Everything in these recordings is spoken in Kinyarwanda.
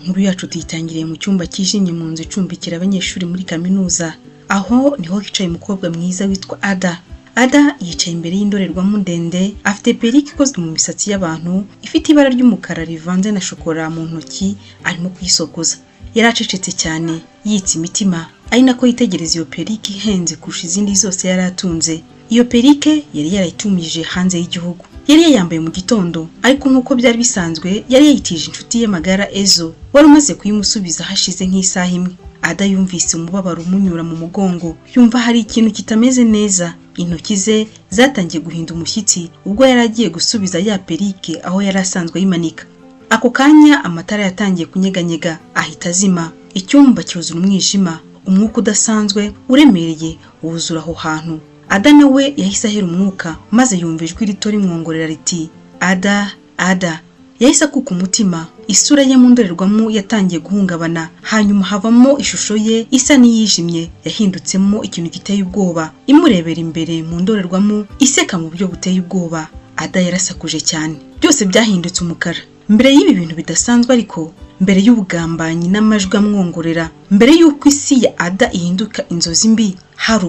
Inkuru yacu tuyitangiriye mu cyumba kijimye mu nzu icumbikira abanyeshuri muri kaminuza. Aho niho hicaye umukobwa mwiza witwa Ada. Ada yicaye imbere y'indorerwamo ndende, afite perike ikozwe mu misatsi y'abantu, ifite ibara ry'umukara rivanze na shokora mu ntoki, arimo kuyisokoza. Yaracecetse cyane, yitse imitima, ari nako yitegereza iyo perike ihenze kurusha izindi zose yaratunze. Iyo perike yari yarayitumije hanze y'igihugu. Yari yambaye mu gitondo, ariko nkuko byari bisanzwe yari yayitije inshuti ye magara Ezo, wari umaze kuyimusubiza hashize nk'isaha imwe. Ada yumvise umubabaro umunyura mu mugongo, yumva hari ikintu kitameze neza. Intoki ze zatangiye guhinda umushyitsi ubwo yari agiye gusubiza ya perike aho yari asanzwe yimanika. Ako kanya amatara yatangiye kunyeganyega, ahita azima. Icyumba cyuzura umwijima, umwuka udasanzwe uremereye wuzura aho hantu. Ada nawe yahise ahera umwuka, maze yumva ijwi rito rimwongorera riti Ada, Ada. Yahise akuka umutima, isura ye mu ndorerwamo yatangiye guhungabana, hanyuma havamo ishusho ye isa n'iyijimye, yahindutsemo ikintu giteye ubwoba. Imurebera imbere mu ndorerwamo, iseka mu buryo buteye ubwoba. Ada yarasakuje cyane, byose byahindutse umukara. Mbere y'ibi bintu bidasanzwe ariko, mbere y'ubugambanyi n'amajwi amwongorera, mbere y'uko isi ya Ada ihinduka inzozi mbi, hari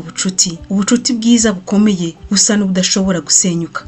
ubucuti bwiza bukomeye busa n'ubudashobora gusenyuka.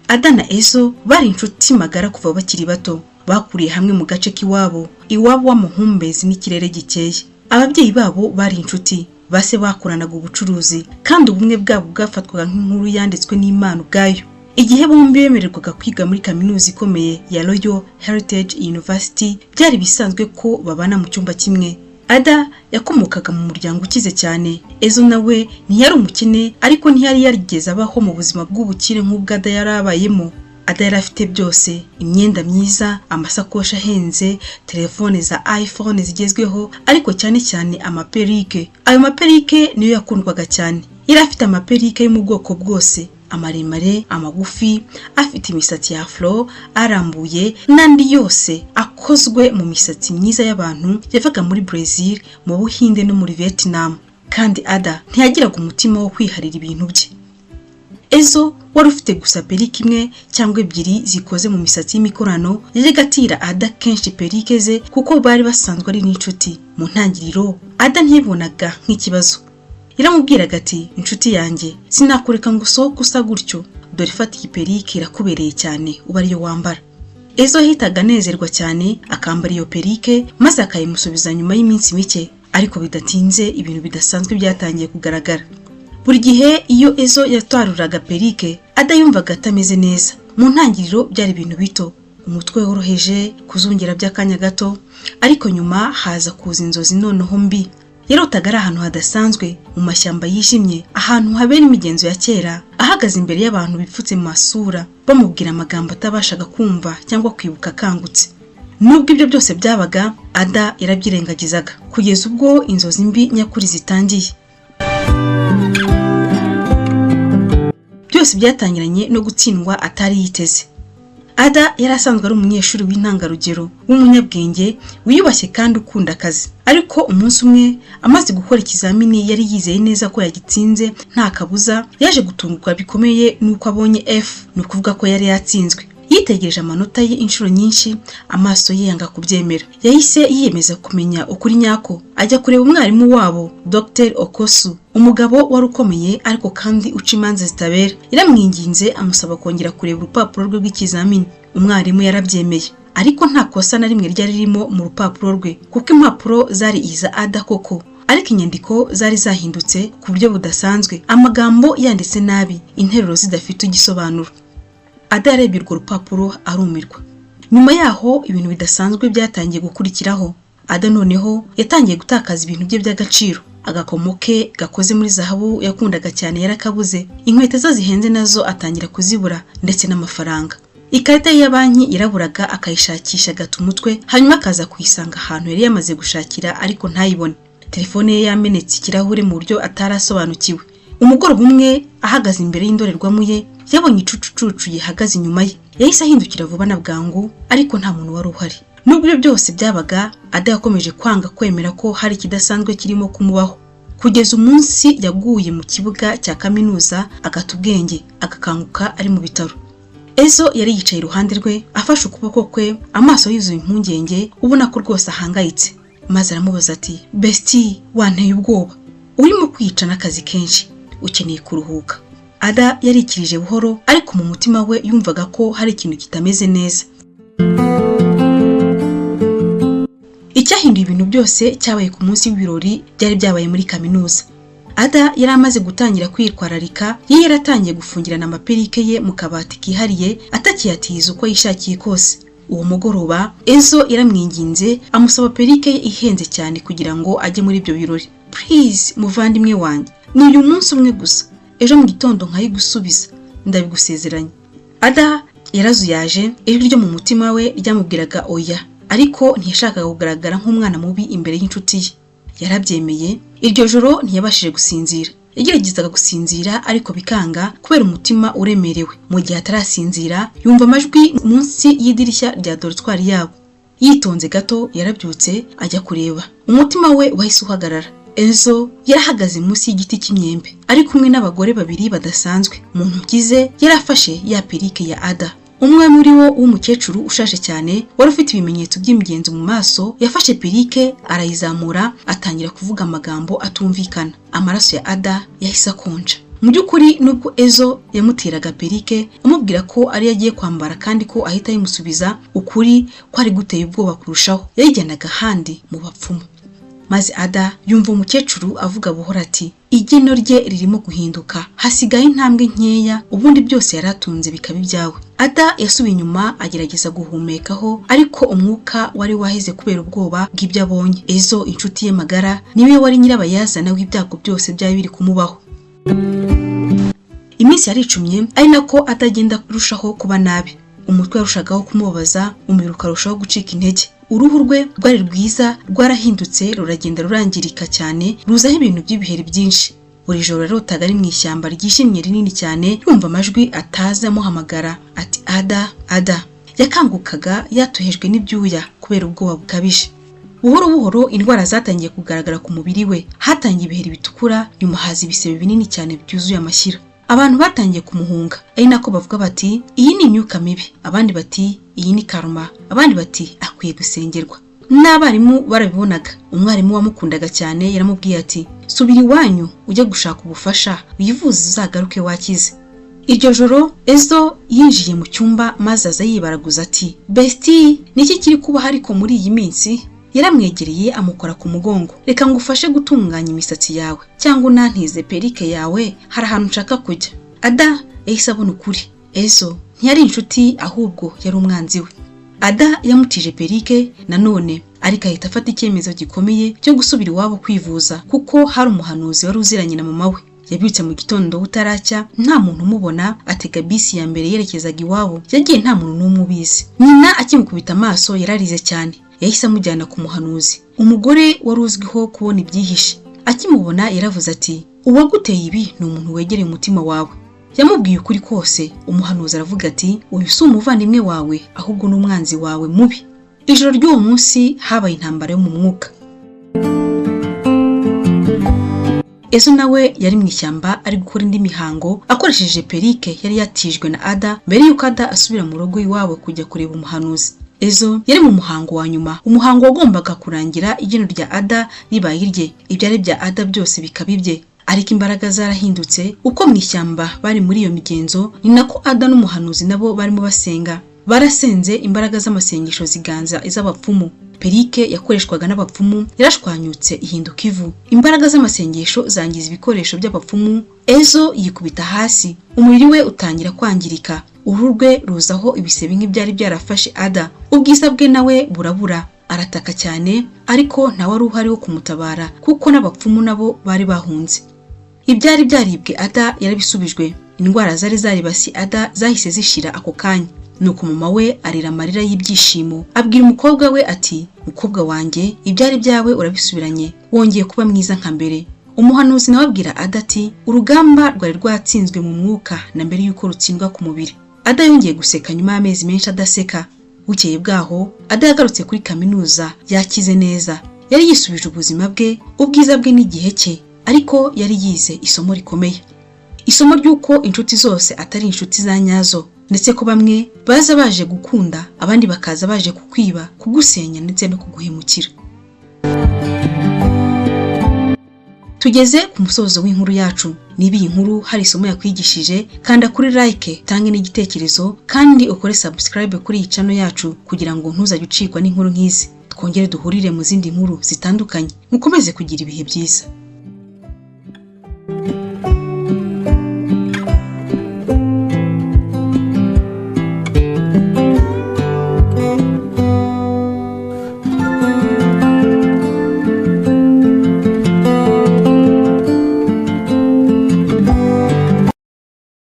Ada na Ezo bari inshuti magara kuva bakiri bato, bakuriye hamwe mu gace k'iwabo, iwabo w'amahumbezi n'ikirere gikeye. Ababyeyi babo bari inshuti, base bakoranaga ubucuruzi, kandi ubumwe bwabo bwafatwaga nk'inkuru yanditswe n'Imana ubwayo. Igihe bombi bemererwaga kwiga muri kaminuza ikomeye ya Royal Heritage University, byari bisanzwe ko babana mu cyumba kimwe. Ada yakomokaga mu muryango ukize cyane. Ezo nawe ntiyari umukene, ariko ntiyari yarigeze abaho mu buzima bw'ubukire nk'ubwo Ada yarabayemo. Ada yari afite byose, imyenda myiza, amasakoshi ahenze, telefone za iPhone zigezweho, ariko cyane cyane amaperike. Ayo maperike niyo yakundwaga cyane. Yari afite amaperike yo mu bwoko bwose, amaremare, amagufi, afite imisatsi ya afro, arambuye, n'andi yose akozwe mu misatsi myiza y'abantu yavaga muri Brazil, mu Buhinde no muri Vietnam. Kandi Ada ntiyagiraga umutima wo kwiharira ibintu bye. Ezo wari ufite gusa perike imwe cyangwa ebyiri zikoze mu misatsi y'imikorano, yajyaga atira Ada kenshi perike ze kuko bari basanzwe ari n'inshuti. Mu ntangiriro Ada ntiyibonaga nk'ikibazo. Iramubwiraga ati inshuti yanjye, sinakureka ngo usohoke usa gutyo, dore fata iyi perike irakubereye cyane uba ariyo wambara. Ezo yahitaga anezerwa cyane akambara iyo perike, maze akayimusubiza nyuma y'iminsi mike, ariko bidatinze ibintu bidasanzwe byatangiye kugaragara. Buri gihe iyo Ezo yatwaruraga perike, Ada yumvaga atameze neza. Mu ntangiriro byari ibintu bito, umutwe woroheje, kuzungera by'akanya gato, ariko nyuma haza kuza inzozi noneho mbi. Yarotaga ari ahantu hadasanzwe, mu mashyamba yijimye, ahantu habera imigenzo ya kera, ahagaze imbere y'abantu bipfutse mu masura, bamubwira amagambo atabashaga kumva cyangwa kwibuka akangutse. Nubwo ibyo byose byabaga, Ada yarabyirengagizaga, kugeza ubwo inzozi mbi nyakuri zitangiye. Byose byatangiranye no gutsindwa atari yiteze. Ada yarasanzwe ari umunyeshuri w'intangarugero, w'umunyabwenge, wiyubashye kandi ukunda akazi. Ariko umunsi umwe amaze gukora ikizamini yari yizeye neza ko yagitsinze nta kabuza, yaje gutungurwa bikomeye nuko abonye F, no kuvuga ko yari yatsinzwe. Yitegereje amanota ye inshuro nyinshi, amaso ye yanga kubyemera. Yahise yiyemeza kumenya ukuri nyako, ajya kureba umwarimu wabo Dr. Okosu, umugabo wari ukomeye ariko kandi uca imanza zitabera. Yaramwinginze amusaba kongera kureba urupapuro rwe rw'ikizamini. Umwarimu yarabyemeye, ariko nta kosa na rimwe ryari ririmo mu rupapuro rwe, kuko impapuro zari iza Ada koko, ariko inyandiko zari zahindutse ku buryo budasanzwe, amagambo yanditse nabi, interuro zidafite igisobanuro. Ada yarebye urwo rupapuro arumirwa. Nyuma yaho ibintu bidasanzwe byatangiye gukurikiraho. Ada noneho yatangiye gutakaza ibintu bye by'agaciro. Agakomo ke gakoze muri zahabu yakundaga cyane yarakabuze, inkweto ze zihenze nazo atangira kuzibura, ndetse n'amafaranga. Ikarita ya banki yaraburaga, akayishakisha gata umutwe, hanyuma akaza kuyisanga ahantu yari yamaze gushakira ariko ntayibone. Telefone ye yamenetse ikirahure mu buryo atarasobanukiwe. Umugoroba umwe ahagaze imbere y'indorerwamo ye, yabonye icucucucu yihagaze inyuma ye. Yahise ahindukira vuba na bwangu, ariko nta muntu wari uhari. Nubwo ibyo byose byabaga, Ada yakomeje kwanga kwemera ko hari kidasanzwe kirimo kumubaho, kugeza umunsi yaguye mu kibuga cya kaminuza agata ubwenge, agakanguka ari mu bitaro. Ezo yari yicaye iruhande rwe afashe ukuboko kwe, amaso yuzuye impungenge, ubona ko rwose ahangayitse. Maze aramubaza ati, "Bestie, wanteye ubwoba. Urimo kwica n'akazi kenshi. Ukeneye kuruhuka." Ada yarikirije buhoro, ariko mu mutima we yumvaga ko hari ikintu kitameze neza. Icyahinduye ibintu byose cyabaye ku munsi w'ibirori byari byabaye muri kaminuza. Ada yari amaze gutangira kwitwararika, yaratangiye gufungirana amaperike ye mu kabati kihariye, atakiyatiza uko yishakiye kose. Uwo mugoroba Ezo yaramwinginze amusaba perike ye ihenze cyane kugira ngo ajye muri ibyo birori. "Please muvandimwe wanjye, ni uyu munsi umwe gusa. Ejo mu gitondo nkayigusubiza, ndabigusezeranye." Ada yarazuyaje, ijwi ryo mu mutima we ryamubwiraga oya, ariko ntiyashakaga kugaragara nk'umwana mubi imbere y'inshuti ye. Yarabyemeye. Iryo joro ntiyabashije gusinzira. Yageragezaga gusinzira ariko bikanga kubera umutima uremerewe. Mu gihe atarasinzira yumva amajwi munsi y'idirishya rya dortoir yabo. Yitonze gato yarabyutse ajya kureba. Umutima we wahise uhagarara. Ezo yarahagaze munsi y'igiti cy'imyembe ari kumwe n'abagore babiri badasanzwe. Mu ntoki ze yarafashe ya perike ya Ada. Umwe muri wo w'umukecuru ushaje cyane wari ufite ibimenyetso by'imigenzo mu maso, yafashe perike arayizamura atangira kuvuga amagambo atumvikana. Amaraso ya Ada yahise akonja. Mu by'ukuri nubwo Ezo yamutiraga perike amubwira ko ari yagiye kwambara kandi ko ahita yimusubiza, ukuri kwari guteye ubwoba kurushaho. Yayijyanaga handi mu bapfumu. Maze Ada yumva umukecuru avuga buhora ati, "Igeno rye ririmo guhinduka, hasigaye intambwe nkeya ubundi byose yaratunze bikaba ibyawe." Ada yasubiye inyuma agerageza guhumekaho, ariko umwuka wari waheze kubera ubwoba bw'ibyo abonye. Ezo inshuti ye magara niwe wari nyirabayazana w'ibyago byose byari biri kumubaho. Iminsi yaricumye ari nako atagenda kurushaho kuba nabi. Umutwe warushagaho kumubabaza, umubiri ukarushaho gucika intege. Uruhu rwe rwari rwiza rwarahindutse ruragenda rurangirika cyane, ruzaho ibintu by'ibiheri byinshi. Buri joro yarotaga ari mu ishyamba ryishimye rinini cyane, yumva amajwi ataza amuhamagara ati, "Ada, Ada." Yakangukaga yatuhejwe n'ibyuya kubera ubwoba bukabije. Buhoro buhoro indwara zatangiye kugaragara ku mubiri we. Hatangiye ibiheri bitukura, nyuma haza ibisebe binini cyane byuzuye amashyira. Abantu batangiye kumuhunga, ari nako bavuga bati, "Iyi ni imyuka mibi." Abandi bati, "Iyi ni karma." Abandi bati, "Akwiye gusengerwa." N'abarimu barabibonaga. Umwarimu wamukundaga cyane yaramubwiye ati, "Subira iwanyu ujye gushaka ubufasha, wivuze uzagaruke wakize." Iryo joro Ezo yinjiye mu cyumba maze aza yibaraguza ati, "Bestie, niki kiri kuba hariko muri iyi minsi?" Yaramwegereye amukora ku mugongo. "Reka ngufashe gutunganya imisatsi yawe, cyangwa unantize perike yawe, hari ahantu nshaka kujya." Ada yahise abona ukuri. Ezo ntiyari inshuti ahubwo yari umwanzi we. Ada yamutije perike nanone, ariko ahita afata icyemezo gikomeye cyo gusubira iwabo kwivuza, kuko hari umuhanuzi wari uziranye na mama we. Yabyutse mu gitondo butaracya, nta muntu umubona, atega bisi ya mbere yerekezaga iwabo. Yagiye nta muntu n'umwe ubizi. Nyina akimukubita amaso yararize cyane. Yahise amujyana ku muhanuzi, umugore wari uzwiho kubona ibyihishe. Akimubona yaravuze ati, "Uwaguteye ibi ni umuntu wegereye umutima wawe." Yamubwiye ukuri kose. Umuhanuzi aravuga ati, "Uyu si umuvandimwe wawe, ahubwo ni umwanzi wawe mubi." Ijoro ry'uwo munsi habaye intambara yo mu mwuka. Ezo nawe yari mu ishyamba ari gukora indi mihango akoresheje perike yari yatijwe na Ada mbere yuko Ada asubira mu rugo iwabo kujya kureba umuhanuzi. Ezo yari mu muhango wa nyuma. Umuhango wagombaga kurangira igeno rya Ada ribaye irye. Ibyari bya Ada byose bikaba ibye. Ariko imbaraga zarahindutse uko mu ishyamba bari muri iyo migenzo, ni nako Ada n'umuhanuzi nabo barimo basenga. Barasenze, imbaraga z'amasengesho ziganza iz'abapfumu. Perike yakoreshwaga n'abapfumu yarashwanyutse ihinduka ivu. Imbaraga z'amasengesho zangiza ibikoresho by'abapfumu. Ezo yikubita hasi, umubiri we utangira kwangirika. Uruhu rwe ruzaho ibisebe nk'ibyari byarafashe Ada. Ubwiza bwe nawe burabura. Arataka cyane, ariko nta wari uhari wo kumutabara kuko n'abapfumu nabo bari bahunze. Ibyari byaribwe Ada yarabisubijwe. Indwara zari zaribasi Ada zahise zishira ako kanya. Nuko mama we arira amarira y'ibyishimo, abwira umukobwa we ati, "Mukobwa wanjye, ibyari byawe urabisubiranye, wongeye kuba mwiza nka mbere." Umuhanuzi nawe abwira Ada ati, "Urugamba rwari rwatsinzwe mu mwuka na mbere yuko rutsindwa ku mubiri." Ada yongeye guseka nyuma y'amezi menshi adaseka. Bukeye bwaho Ada yagarutse kuri kaminuza yakize neza. Yari yisubije ubuzima bwe, ubwiza bwe n'igihe cye, ariko yari yize isomo rikomeye. Isomo ry'uko inshuti zose atari inshuti za nyazo. ndetse ko bamwe baza baje gukunda abandi bakaza baje kukwiba, kugusenya ndetse no kuguhemukira. Tugeze ku musozo w'inkuru yacu. Niba iyi nkuru hari isomo yakwigishije, kanda kuri like, tange n'igitekerezo kandi ukore subscribe kuri iyi channel yacu kugira ngo ntuzajye ucikwa n'inkuru nk'izi. Twongere duhurire mu zindi nkuru zitandukanye. Mukomeze kugira ibihe byiza.